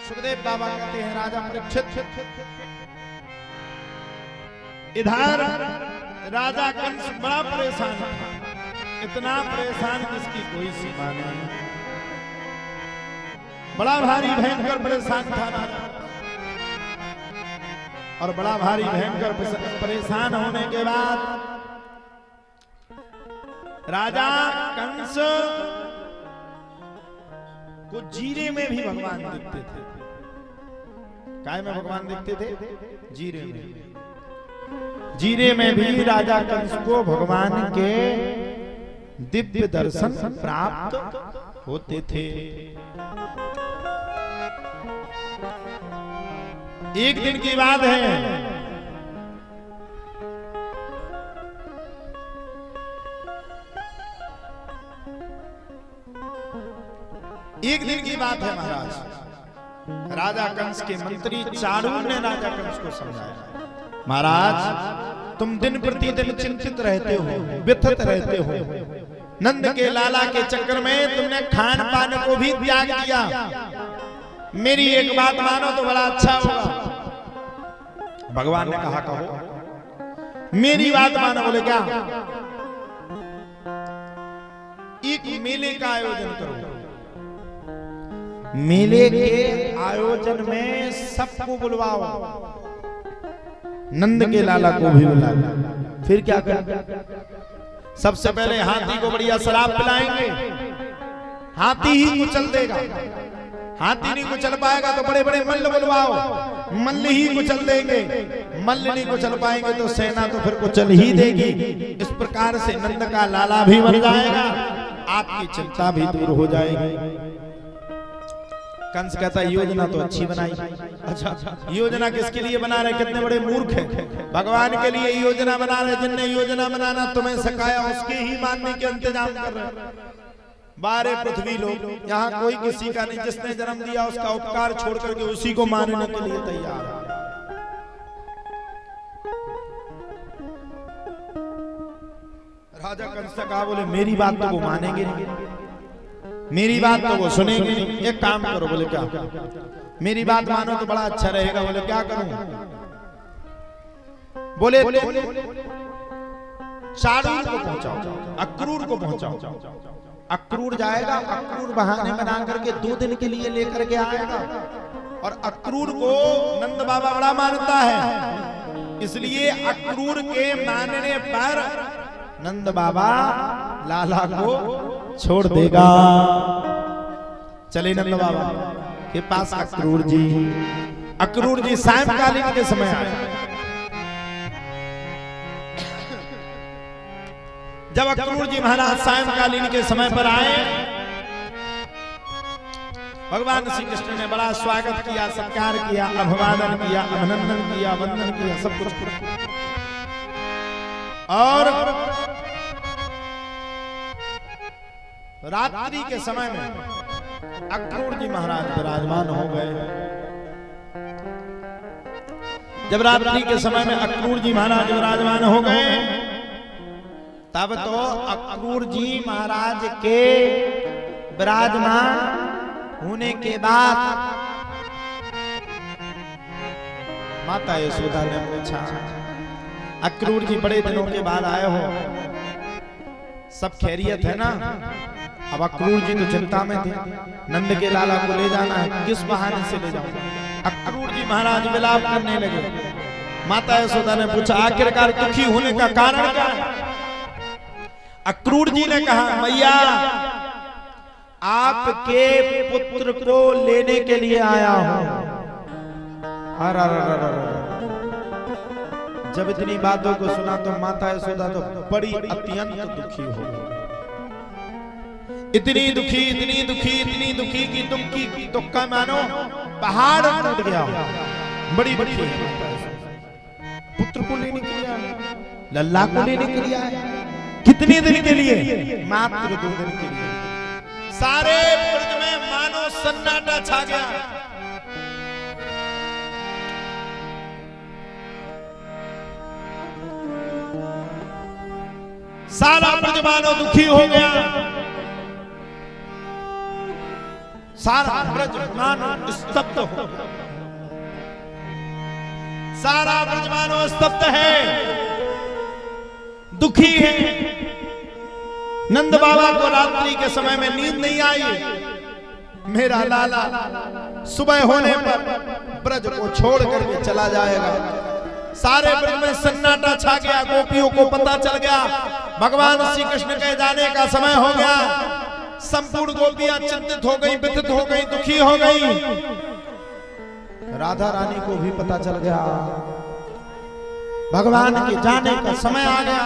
सुखदेव बाबा कहते हैं राजा परीक्षित, इधर राजा कंस बड़ा परेशान था, इतना परेशान जिसकी कोई सीमा नहीं, बड़ा भारी भयंकर परेशान था राजा। और बड़ा भारी भयंकर परेशान होने के बाद राजा कंस को जीरे में भी भगवान दिखते थे। काय में भगवान दिखते थे? जीरे में। जीरे में भी राजा कंस को भगवान के दिव्य दर्शन प्राप्त होते थे। एक दिन की बात है, एक दिन की बात है महाराज, राजा कंस के मंत्री चाणूर ने राजा कंस को समझाया, महाराज तुम दिन प्रतिदिन चिंतित रहते हो, व्यथित रहते हो, नंद के लाला के चक्कर में तुमने खान पान को भी त्याग दिया, मेरी एक बात मानो तो बड़ा अच्छा होगा। भगवान ने कहा कहो, मेरी बात मानो। बोले क्या? एक मेले का आयोजन करो, मेले के आयोजन में सबको बुलवाओ, नंद के लाला को भी बुलाओ। फिर क्या कर? सबसे पहले हाथी को बढ़िया शराब पिलाएंगे, हाथी ही कुचल देगा, हाथी नहीं कुचल पाएगा तो बड़े बड़े मल्ल बुलवाओ, मल्ल ही कुचल देंगे, मल्ल नहीं कुचल पाएंगे तो सेना तो फिर कुचल ही देगी। इस प्रकार से नंद का लाला भी बन जाएगा, आपकी चिंता भी दूर हो जाएगी। कंस कहता योजना तो अच्छी बनाई। अच्छा, योजना किसके लिए बना रहे? कितने बड़े मूर्ख हैं, भगवान के लिए योजना बना रहे। जिनने योजना बनाना तुम्हें सिखाया उसके ही मानने के इंतजाम कर रहे। बारे पृथ्वी लोग, यहाँ कोई किसी का नहीं, जिसने जन्म दिया उसका उपकार छोड़ करके उसी को मानने के लिए तैयार है। राजा कंस कहा, बोले मेरी बात तो वो मानेंगे नहीं, मेरी बात तो वो सुनेंगे नहीं। एक काम करो। बोले क्या? मेरी बात मानो तो बड़ा अच्छा रहेगा। बोले क्या करूं? बोले चाणूर को पहुंचाओ, अक्रूर को पहुंचाओ। अक्रूर जाएगा, अक्रूर बहाने बना करके 2 दिन के लिए लेकर के आएगा। और अक्रूर को नंद बाबा बड़ा मानता है, इसलिए अक्रूर के मानने पर नंद बाबा लाला को छोड़ देगा। चले नंद बाबा के पास अक्रूर जी सायंकालीन के समय आए। जब अक्रूर जी महाराज सायंकालीन के समय पर आए, भगवान श्री कृष्ण ne बड़ा स्वागत किया, सत्कार किया, अभिवादन किया, अभिनंदन किया, वंदन किया, सब कुछ। और रात्रि के समय में अक्रूर जी महाराज विराजमान हो गए। जब रात्रि के समय में अक्रूर जी महाराज विराजमान हो गए, तब तो अक्रूर जी महाराज के विराजमान होने के बाद माता यशोदा ने पूछा, अक्रूर जी बड़े दिनों के बाद आए हो, सब खैरियत है ना? अब अक्रूर जी तो चिंता में थे, नंद के लाला को ले जाना है, किस बहाने से ले जाऊं? अक्रूर जी महाराज विलाप करने लगे। माता यशोदा ने पूछा, आखिरकार दुखी होने का कारण क्या है? अक्रूर जी ने कहा, मैया आपके पुत्र को लेने के लिए आया हूं। जब इतनी बातों को सुना तो माता यशोदा तो बड़ी अत्यंत दुखी हो गई। इतनी दुखी कि दुख का मानो पहाड़ टूट गया। बड़ी दुखी है माता यशोदा। पुत्र को लेने के लिए आया, लल्ला को लेने के लिए आया। कितने दिन के लिए? मात्र 2 दिन के लिए। सारे ब्रज में मानो सन्नाटा छा गया। सारा ब्रज मानो दुखी हो गया। सारा ब्रज मानो स्तब्ध हो, सारा ब्रज मानो स्तब्ध है, दुखी है। नंद बाबा को रात्रि के समय में नींद नहीं आई। मेरा लाला सुबह होने पर ब्रज को छोड़ करके चला जाएगा। सारे ब्रज में सन्नाटा छा गया। गोपियों को पता चल गया भगवान श्री कृष्ण के जाने का समय हो गया। संपूर्ण गोपियां चिंतित हो गई, व्यथित हो गई, दुखी हो गई। राधा रानी को भी पता चल गया भगवान के जाने का समय आ गया।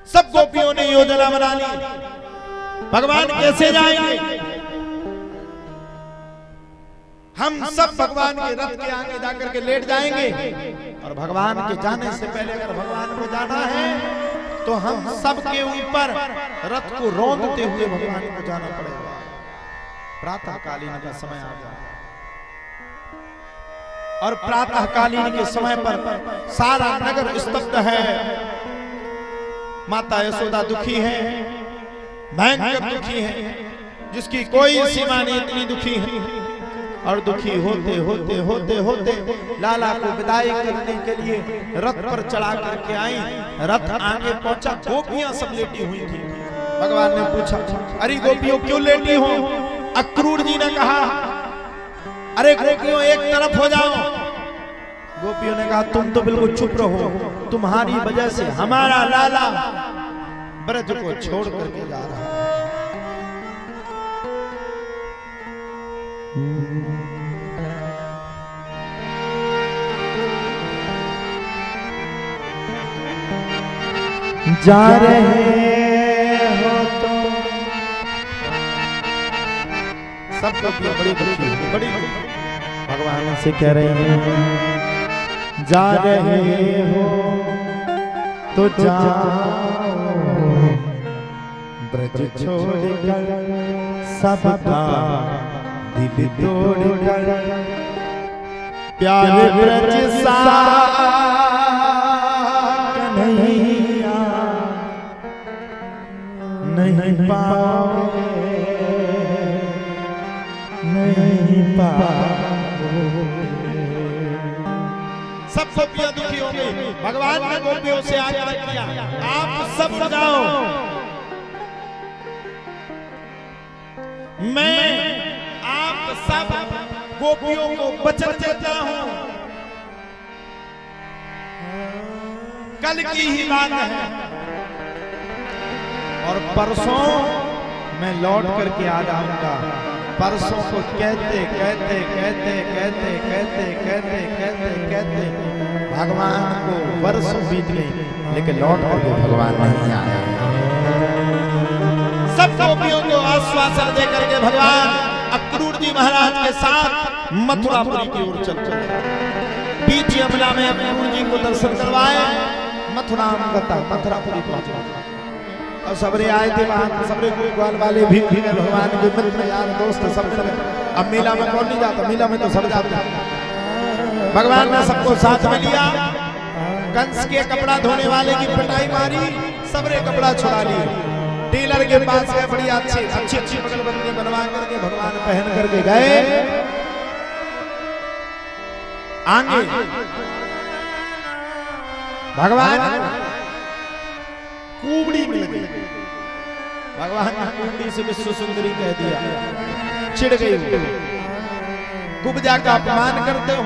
सब गोपियों ने योजना बना ली, भगवान कैसे जाएंगे। हम सब भगवान के रथ के आगे जाकर के लेट जाएंगे और भगवान के जाने से पहले अगर भगवान को जाना है तो हम सब के ऊपर रथ को रौंदते हुए भगवान को जाना पड़ेगा। प्रातः कालीन का समय आ गया और प्रातः कालीन के समय पर सारा नगर स्तब्ध है। माता यशोदा दुखी है, भयंकर दुखी है, जिसकी कोई सीमा नहीं, इतनी दुखी है। और दुखी होते होते होते होते लाला को विदाई करने के लिए रथ पर चढ़ा करके आई। रथ आगे पहुंचा, गोपियां सब लेटी हुई थी। भगवान ने पूछा, अरे गोपियों क्यों लेटी हो? अक्रूर जी ने कहा, अरे गोपियों एक तरफ हो जाओ। गोपियों ने कहा, तुम तो बिल्कुल चुप रहो, तुम्हारी वजह से हमारा लाला ब्रज को छोड़ करके जा रहा है। जा रहे हो तो सब गोपियां बड़ी दुखी, बड़ी भगवान से कह रहे हैं, जा रहे हो तो जाओ, ब्रज छोड़कर सबका दिल तोड़कर, प्यारे ब्रज सा कन्हैया नहीं पाओगे, नहीं पाओगे। सब गोपियां दुखी हो गई। भगवान ने गोपियों से आग्रह किया, आप सब जाओ, मैं आप सब गोपियों को वचन देता हूं, कल की ही बात है और परसों मैं लौट करके आ जाऊंगा। परसों को कहते कहते कहते कहते कहते कहते कहते कहते भगवान को वर्षों बीत गई, लेकिन लौट करके भगवान नहीं आया। सब गोपियों को आश्वासन दे करके भगवान अक्रूर जी महाराज के साथ मथुरापुरी की ओर चल पड़े। बीच यमुना में अक्रूर जी को दर्शन करवाए, मथुरापुरी पहुंचे। और सबरे आए थे वहां, सबरे ग्वाल वाले भी भगवान के मित्र यार दोस्त सब। अब मेला में कौन नहीं जाता, मेला में तो सब जाते हैं। भगवान ने सबको साथ में लिया, कंस के कपड़ा धोने वाले की पिटाई मारी, सबरे कपड़ा छुड़ा लिए। टेलर के पास गए, बड़ी अच्छी अच्छी पगड़बंदी बनवा करके भगवान पहन करके गए। आगे भगवान कुबड़ी मिल गई। भगवान ने कुबड़ी से विश्व सुंदरी कह दिया, चिढ़ गई। कुब्जा का अपमान करते हो,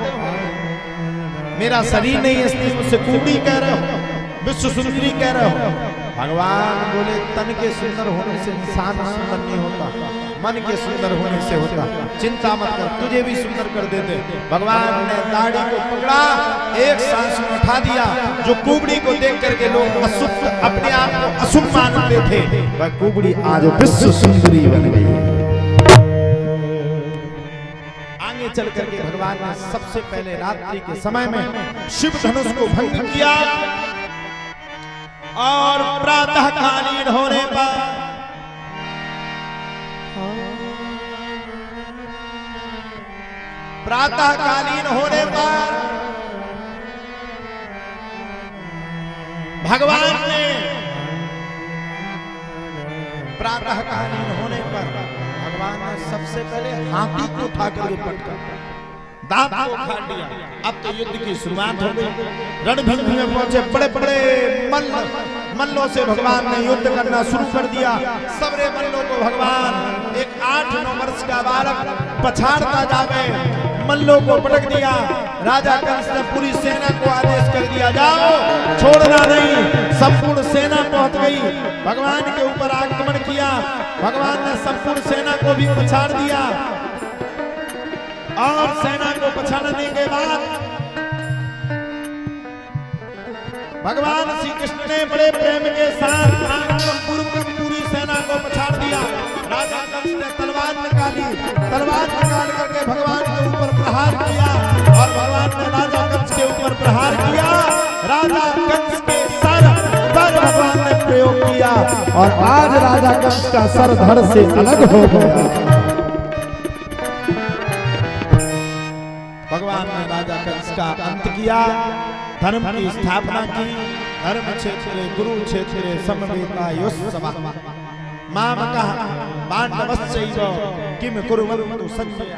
मेरा शरीर नहीं है इसलिए मुझसे कुबड़ी कह रहे हो, विश्व सुंदरी कह रहे हो। भगवान बोले, तन के सुंदर होने से इंसान सुंदर नहीं होता, मन के सुंदर होने से होता। चिंता मत कर, तुझे भी सुंदर कर देते। भगवान ने दाढ़ी को पकड़ा, एक सांस में उठा दिया। जो कुबड़ी को देख करके लोग अशुद्ध, अपने आप को अशुद्ध मानते थे, वह कुबड़ी आज विश्व सुंदरी बन गई। आगे चल करके भगवान ने सबसे पहले रात्रि के समय में शिव धनुष को भंग किया और प्रातः कालीन होने पर भगवान ने भगवान ने सबसे पहले हाथी को उठा करके पटका, दांत को उखाड़ दिया। अब तो युद्ध की शुरुआत हो गई। रणभूमि में पहुंचे बड़े बड़े मल्लों से भगवान ने युद्ध करना शुरू कर दिया। सबरे मल्लों को भगवान एक 8-9 वर्ष का बालक पछाड़ता जावे, मल्लों को पटक दिया। राजा कंस ने पूरी सेना को आदेश कर दिया, जाओ छोड़ना नहीं। संपूर्ण सेना पहुंच गई, भगवान के ऊपर आक्रमण किया। भगवान ने संपूर्ण सेना को भी पछाड़ दिया और सेना को पछाड़ने के बाद भगवान श्री कृष्ण ने बड़े प्रेम के साथ पूरी सेना को पछाड़ दिया। राजा कंस ने तलवार निकाली, तलवार निकाल करके भगवान के ऊपर प्रहार किया और भगवान ने राजा कंस के ऊपर प्रहार किया। राजा कंस के सर पर भगवान ने प्रयोग किया और आज राजा कंस का सर धड़ से अलग हो गया। भगवान ने राजा कंस का अंत किया, धर्म की स्थापना की। धर्म क्षेत्रे कुरुक्षेत्रे समवेतायुस्सवः मामकः पांडवस्यैव किम कुर्वन्तु संजय।